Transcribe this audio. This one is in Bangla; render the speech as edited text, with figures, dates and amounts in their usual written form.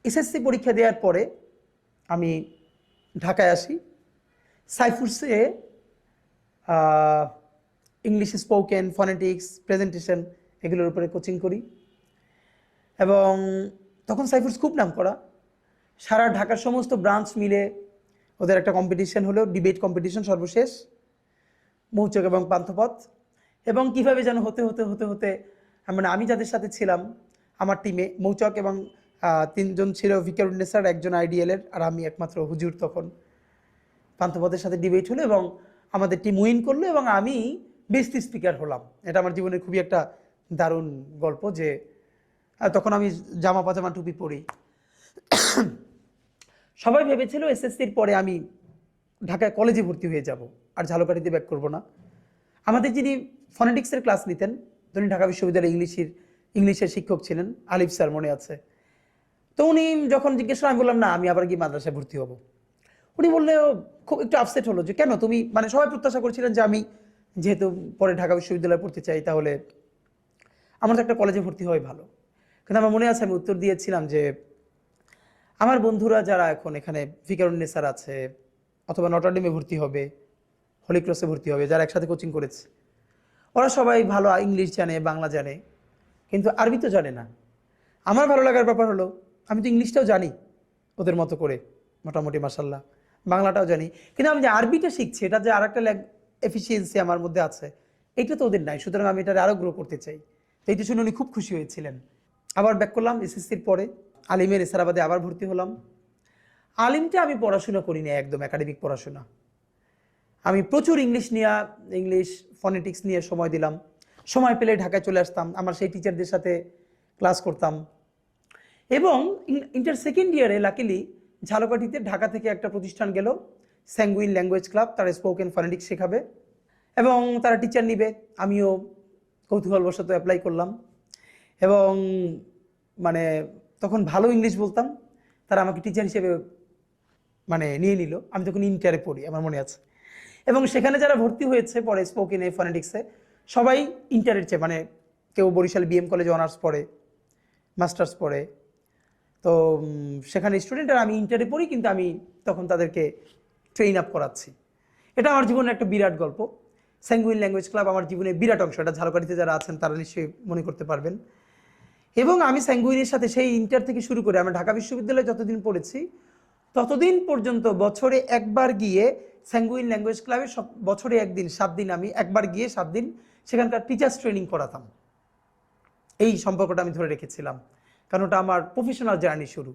এসএসসি পরীক্ষা দেওয়ার পরে আমি ঢাকায় আসি। সাইফুরসে ইংলিশ স্পোকেন, ফনেটিক্স, প্রেজেন্টেশন এগুলোর উপরে কোচিং করি। এবং তখন সাইফুরস খুব নাম করা, সারা ঢাকার সমস্ত ব্রাঞ্চ মিলে ওদের একটা কম্পিটিশন হলো, ডিবেট কম্পিটিশন সর্বশেষ, মৌচক এবং পান্থপথ। এবং কিভাবে যেন হতে হতে হতে হতে মানে আমি যাদের সাথে ছিলাম আমার টিমে, মৌচক এবং 3 জন ছিল, ভিকারুন্নেসার, একজন আইডিএলের, আর আমি একমাত্র হুজুর। তখন পান্থপথের সাথে ডিবেট হলো এবং আমাদের টিম উইন করলো এবং আমি বেস্ট স্পিকার হলাম। এটা আমার জীবনের খুবই একটা দারুণ গল্প, যে তখন আমি জামা পাজামা টুপি পরি। সবাই ভেবেছিল এসএসসির পরে আমি ঢাকায় কলেজে ভর্তি হয়ে যাব, আর ঝালকাঠিতে ব্যাক করব না। আমাদের যিনি ফনেটিক্সের ক্লাস নিতেন, তিনি ঢাকা বিশ্ববিদ্যালয়ে ইংলিশের শিক্ষক ছিলেন, আলিফ স্যার, মনে আছে। তো উনি যখন জিজ্ঞেস করেন, আমি বললাম না, আমি আবার গিয়ে মাদ্রাসায় ভর্তি হব। উনি বললে খুব একটু আপসেট হলো, যে কেন তুমি, মানে সবাই প্রত্যাশা করছিলেন যে আমি যেহেতু পরে ঢাকা বিশ্ববিদ্যালয়ে পড়তে চাই, তাহলে আমার তো একটা কলেজে ভর্তি হওয়াই ভালো। কিন্তু আমার মনে আছে আমি উত্তর দিয়েছিলাম যে আমার বন্ধুরা যারা এখন এখানে ভিকারুন্নেসার আছে, অথবা নটরডেমে ভর্তি হবে, হলি ক্রসে ভর্তি হবে, যারা একসাথে কোচিং করেছে, ওরা সবাই ভালো ইংলিশ জানে, বাংলা জানে, কিন্তু আরবি তো জানে না। আমার ভালো লাগার ব্যাপার হলো আমি তো ইংলিশটাও জানি ওদের মতো করে মোটামুটি, মাশাল্লাহ, বাংলাটাও জানি, কিন্তু আমি যে আরবিটা শিখছি, এটা যে আর একটা এফিসিয়েন্সি আমার মধ্যে আছে, এইটা তো ওদের নাই। সুতরাং আমি এটা আরও গ্রো করতে চাই। তো এইটা শুনে উনি খুব খুশি হয়েছিলেন। আবার ব্যাক করলাম এসএসসির পরে, আলিমের এসারাবাদে আবার ভর্তি হলাম। আলিমটা আমি পড়াশোনা করিনি, একদম একাডেমিক পড়াশোনা। আমি প্রচুর ইংলিশ ফনেটিক্স নিয়ে সময় দিলাম। সময় পেলে ঢাকায় চলে আসতাম, আমার সেই টিচারদের সাথে ক্লাস করতাম। এবং ইন্টার সেকেন্ড ইয়ারে লাকিলি ঝালকাঠিতে ঢাকা থেকে একটা প্রতিষ্ঠান গেল, স্যাঙ্গুইন ল্যাঙ্গুয়েজ ক্লাব, তারা স্পোকেন ফনেটিক্স শেখাবে এবং তারা টিচার নিবে। আমিও কৌতূহলবশত অ্যাপ্লাই করলাম এবং মানে তখন ভালো ইংলিশ বলতাম, তারা আমাকে টিচার হিসেবে মানে নিয়ে নিল। আমি তখন ইন্টারে পড়ি, আমার মনে আছে। এবং সেখানে যারা ভর্তি হয়েছে পরে স্পোকেনে, ফনেটিক্সে, সবাই ইন্টারের চেয়ে, মানে কেউ বরিশাল বিএম কলেজে অনার্স পড়ে, মাস্টার্স পড়ে। তো সেখানে স্টুডেন্ট, আর আমি ইন্টারে পড়ি, কিন্তু আমি তখন তাদেরকে ট্রেন আপ করাচ্ছি। এটা আমার জীবনের একটা বিরাট গল্প। স্যাঙ্গুইন ল্যাঙ্গুয়েজ ক্লাব আমার জীবনের বিরাট অংশ। এটা ঝালকাঠিতে যারা আছেন তারা নিশ্চয়ই মনে করতে পারবেন। এবং আমি স্যাঙ্গুইনের সাথে সেই ইন্টার থেকে শুরু করে আমি ঢাকা বিশ্ববিদ্যালয়ে যতদিন পড়েছি, ততদিন পর্যন্ত বছরে একবার গিয়ে স্যাঙ্গুইন ল্যাঙ্গুয়েজ ক্লাবে, বছরে একদিন 7 দিন আমি একবার গিয়ে 7 দিন সেখানকার টিচার্স ট্রেনিং করাতাম। এই সম্পর্কটা আমি ধরে রেখেছিলাম, কারণ ওটা আমার প্রফেশনাল জার্নি শুরু।